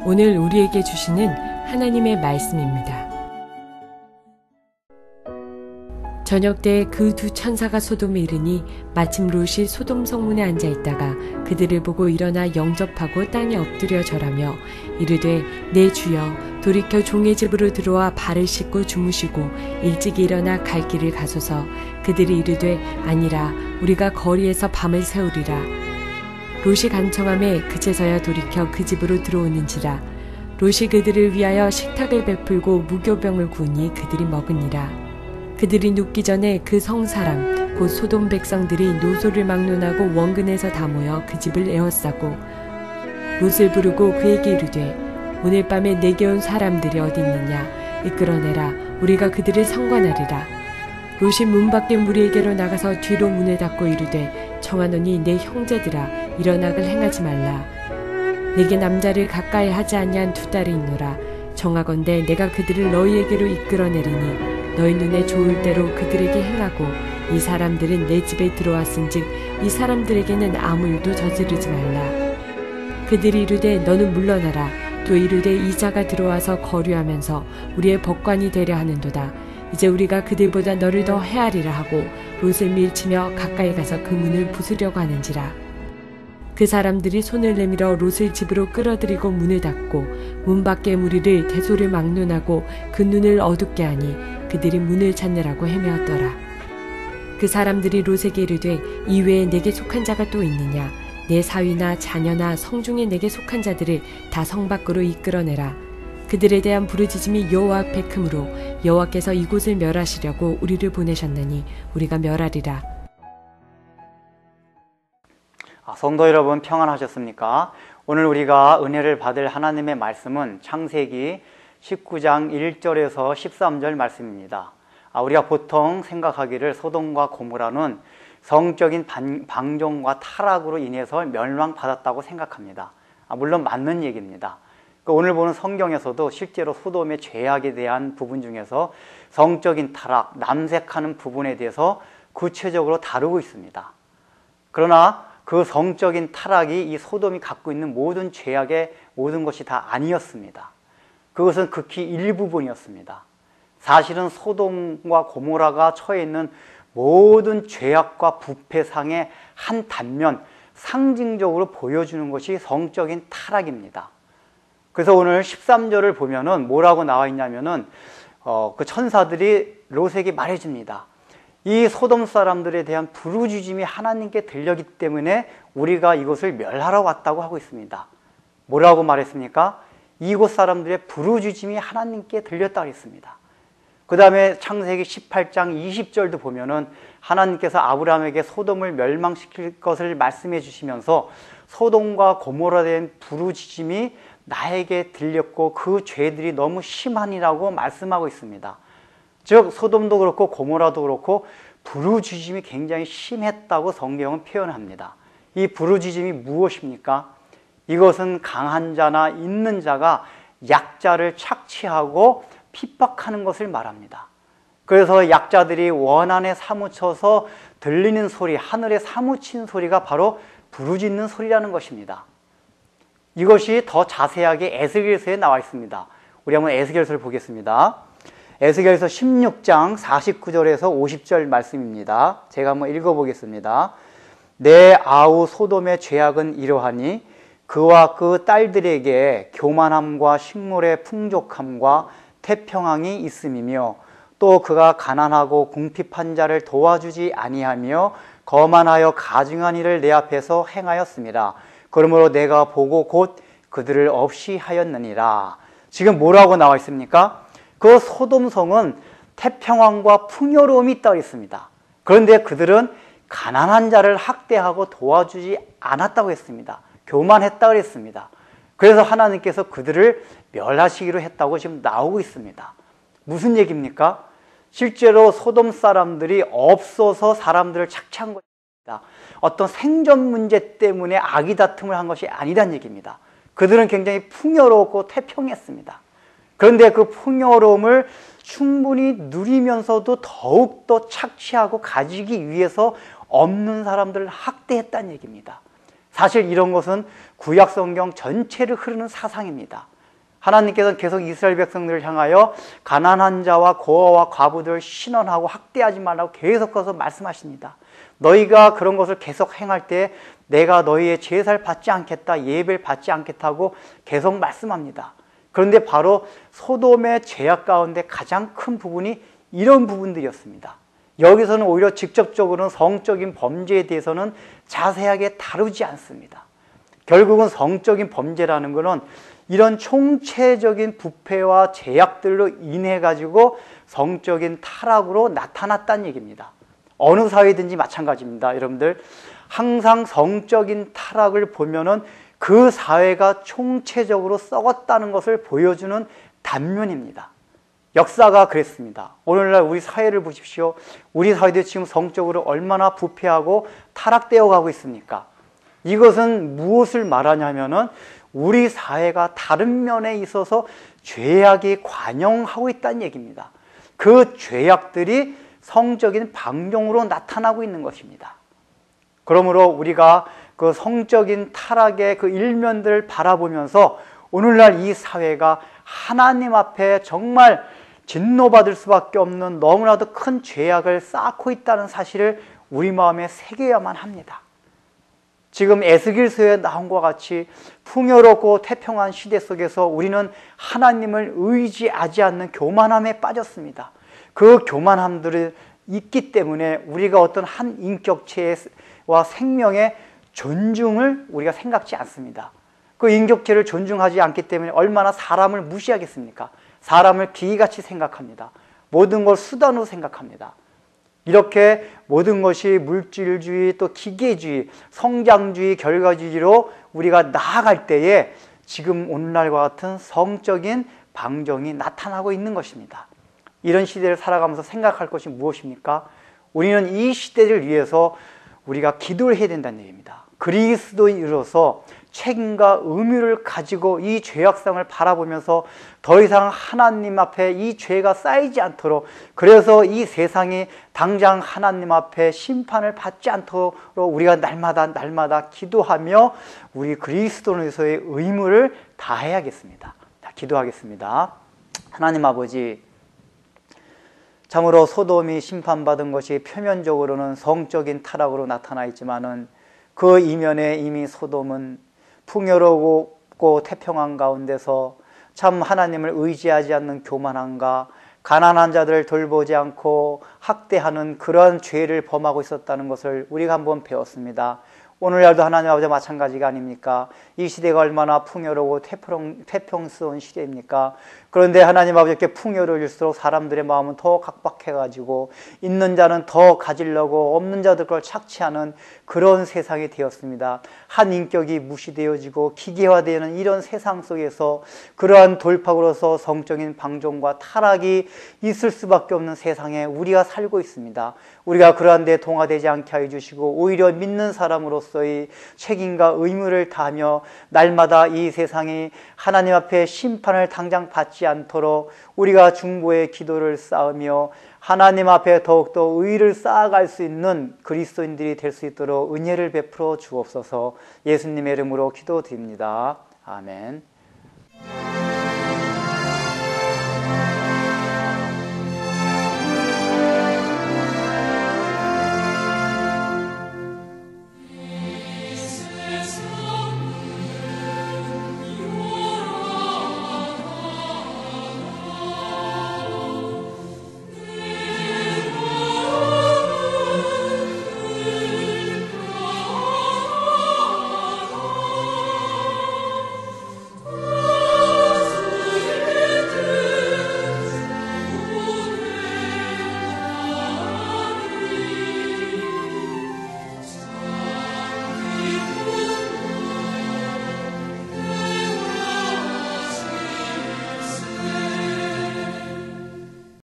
오늘 우리에게 주시는 하나님의 말씀입니다. 저녁 때 그 두 천사가 소돔에 이르니 마침 롯이 소돔 성문에 앉아 있다가 그들을 보고 일어나 영접하고 땅에 엎드려 절하며 이르되 내 주여 돌이켜 종의 집으로 들어와 발을 씻고 주무시고 일찍 일어나 갈 길을 가소서. 그들이 이르되 아니라 우리가 거리에서 밤을 새우리라. 롯이 간청함에 그제서야 돌이켜 그 집으로 들어오는지라. 롯이 그들을 위하여 식탁을 베풀고 무교병을 구우니 그들이 먹으니라. 그들이 눕기 전에 그 성사람 곧 소돔 백성들이 노소를 막론하고 원근에서 다 모여 그 집을 에워싸고 롯을 부르고 그에게 이르되 오늘 밤에 내게 온 사람들이 어디 있느냐 이끌어내라. 우리가 그들을 성관하리라. 롯이 문 밖에 무리에게로 나가서 뒤로 문을 닫고 이르되 청하노니 내 형제들아 일어나길 행하지 말라. 내게 남자를 가까이 하지 아니한 두 딸이 있노라. 정하건대 내가 그들을 너희에게로 이끌어내리니 너희 눈에 좋을 대로 그들에게 행하고 이 사람들은 내 집에 들어왔은즉 이 사람들에게는 아무 일도 저지르지 말라. 그들이 이르되 너는 물러나라. 또 이르되 이 자가 들어와서 거류하면서 우리의 법관이 되려 하는도다. 이제 우리가 그들보다 너를 더 헤아리라 하고 롯을 밀치며 가까이 가서 그 문을 부수려고 하는지라. 그 사람들이 손을 내밀어 롯을 집으로 끌어들이고 문을 닫고 문 밖의 무리를 대소를 막론하고 그 눈을 어둡게 하니 그들이 문을 찾느라고 헤매었더라. 그 사람들이 롯에게 이르되 이외에 내게 속한 자가 또 있느냐. 내 사위나 자녀나 성중에 내게 속한 자들을 다 성 밖으로 이끌어내라. 그들에 대한 부르짖음이 여호와 앞에 크므로 여호와께서 이곳을 멸하시려고 우리를 보내셨나니 우리가 멸하리라. 성도 여러분 평안하셨습니까? 오늘 우리가 은혜를 받을 하나님의 말씀은 창세기 19장 1절에서 13절 말씀입니다. 우리가 보통 생각하기를 소돔과 고모라는 성적인 방종과 타락으로 인해서 멸망받았다고 생각합니다. 물론 맞는 얘기입니다. 오늘 보는 성경에서도 실제로 소돔의 죄악에 대한 부분 중에서 성적인 타락, 남색하는 부분에 대해서 구체적으로 다루고 있습니다. 그러나 그 성적인 타락이 이 소돔이 갖고 있는 모든 죄악의 모든 것이 다 아니었습니다. 그것은 극히 일부분이었습니다. 사실은 소돔과 고모라가 처해 있는 모든 죄악과 부패상의 한 단면, 상징적으로 보여주는 것이 성적인 타락입니다. 그래서 오늘 13절을 보면은 뭐라고 나와 있냐면은 그 천사들이 롯에게 말해줍니다. 이 소돔 사람들에 대한 부르짖음이 하나님께 들렸기 때문에 우리가 이곳을 멸하러 왔다고 하고 있습니다. 뭐라고 말했습니까? 이곳 사람들의 부르짖음이 하나님께 들렸다고 했습니다. 그 다음에 창세기 18장 20절도 보면은 하나님께서 아브라함에게 소돔을 멸망시킬 것을 말씀해 주시면서 소돔과 고모라에 대한 부르짖음이 나에게 들렸고 그 죄들이 너무 심하니라고 말씀하고 있습니다. 즉 소돔도 그렇고 고모라도 그렇고 부르짖음이 굉장히 심했다고 성경은 표현합니다. 이 부르짖음이 무엇입니까? 이것은 강한 자나 있는 자가 약자를 착취하고 핍박하는 것을 말합니다. 그래서 약자들이 원한에 사무쳐서 들리는 소리, 하늘에 사무친 소리가 바로 부르짖는 소리라는 것입니다. 이것이 더 자세하게 에스겔서에 나와 있습니다. 우리 한번 에스겔서를 보겠습니다. 에스겔서 16장 49절에서 50절 말씀입니다. 제가 한번 읽어보겠습니다. 내 아우 소돔의 죄악은 이러하니 그와 그 딸들에게 교만함과 식물의 풍족함과 태평함이 있음이며 또 그가 가난하고 궁핍한 자를 도와주지 아니하며 거만하여 가증한 일을 내 앞에서 행하였습니다. 그러므로 내가 보고 곧 그들을 없이 하였느니라. 지금 뭐라고 나와 있습니까? 그 소돔성은 태평함과 풍요로움이 있다고 했습니다. 그런데 그들은 가난한 자를 학대하고 도와주지 않았다고 했습니다. 교만했다고 했습니다. 그래서 하나님께서 그들을 멸하시기로 했다고 지금 나오고 있습니다. 무슨 얘기입니까? 실제로 소돔 사람들이 없어서 사람들을 착취한 것입니다. 어떤 생존 문제 때문에 악의 다툼을 한 것이 아니란 얘기입니다. 그들은 굉장히 풍요롭고 태평했습니다. 그런데 그 풍요로움을 충분히 누리면서도 더욱더 착취하고 가지기 위해서 없는 사람들을 학대했다는 얘기입니다. 사실 이런 것은 구약 성경 전체를 흐르는 사상입니다. 하나님께서는 계속 이스라엘 백성들을 향하여 가난한 자와 고아와 과부들을 신원하고 학대하지 말라고 계속해서 말씀하십니다. 너희가 그런 것을 계속 행할 때 내가 너희의 제사를 받지 않겠다, 예배를 받지 않겠다고 계속 말씀합니다. 그런데 바로 소돔의 죄악 가운데 가장 큰 부분이 이런 부분들이었습니다. 여기서는 오히려 직접적으로는 성적인 범죄에 대해서는 자세하게 다루지 않습니다. 결국은 성적인 범죄라는 것은 이런 총체적인 부패와 죄악들로 인해 가지고 성적인 타락으로 나타났다는 얘기입니다. 어느 사회든지 마찬가지입니다. 여러분들 항상 성적인 타락을 보면은 그 사회가 총체적으로 썩었다는 것을 보여주는 단면입니다. 역사가 그랬습니다. 오늘날 우리 사회를 보십시오. 우리 사회도 지금 성적으로 얼마나 부패하고 타락되어 가고 있습니까? 이것은 무엇을 말하냐면은 우리 사회가 다른 면에 있어서 죄악이 관영하고 있다는 얘기입니다. 그 죄악들이 성적인 방종으로 나타나고 있는 것입니다. 그러므로 우리가 그 성적인 타락의 그 일면들을 바라보면서 오늘날 이 사회가 하나님 앞에 정말 진노받을 수밖에 없는 너무나도 큰 죄악을 쌓고 있다는 사실을 우리 마음에 새겨야만 합니다. 지금 에스겔서에 나온 것과 같이 풍요롭고 태평한 시대 속에서 우리는 하나님을 의지하지 않는 교만함에 빠졌습니다. 그 교만함들이 있기 때문에 우리가 어떤 한 인격체와 생명의 존중을 우리가 생각지 않습니다. 그 인격체를 존중하지 않기 때문에 얼마나 사람을 무시하겠습니까? 사람을 기계같이 생각합니다. 모든 걸 수단으로 생각합니다. 이렇게 모든 것이 물질주의 또 기계주의, 성장주의, 결과주의로 우리가 나아갈 때에 지금 오늘날과 같은 성적인 방종이 나타나고 있는 것입니다. 이런 시대를 살아가면서 생각할 것이 무엇입니까? 우리는 이 시대를 위해서 우리가 기도를 해야 된다는 얘기입니다. 그리스도인으로서 책임과 의무를 가지고 이 죄악성을 바라보면서 더 이상 하나님 앞에 이 죄가 쌓이지 않도록, 그래서 이 세상이 당장 하나님 앞에 심판을 받지 않도록 우리가 날마다 기도하며 우리 그리스도인으로서의 의무를 다해야겠습니다. 기도하겠습니다. 하나님 아버지, 참으로 소돔이 심판받은 것이 표면적으로는 성적인 타락으로 나타나 있지만은 그 이면에 이미 소돔은 풍요롭고 태평한 가운데서 참 하나님을 의지하지 않는 교만함과 가난한 자들을 돌보지 않고 학대하는 그런 죄를 범하고 있었다는 것을 우리가 한번 배웠습니다. 오늘날도 하나님 아버지 마찬가지가 아닙니까? 이 시대가 얼마나 풍요롭고 태평스러운 시대입니까? 그런데 하나님 아버지께 풍요로울수록 사람들의 마음은 더 각박해가지고 있는 자는 더 가지려고 없는 자들 걸 착취하는 그런 세상이 되었습니다. 한 인격이 무시되어지고 기계화되는 이런 세상 속에서 그러한 돌파구로서 성적인 방종과 타락이 있을 수밖에 없는 세상에 우리가 살고 있습니다. 우리가 그러한 데 동화되지 않게 하여 주시고 오히려 믿는 사람으로서의 책임과 의무를 다하며 날마다 이 세상이 하나님 앞에 심판을 당장 받지 않도록 우리가 중보의 기도를 쌓으며 하나님 앞에 더욱더 의를 쌓아갈 수 있는 그리스도인들이 될 수 있도록 은혜를 베풀어 주옵소서. 예수님의 이름으로 기도드립니다. 아멘.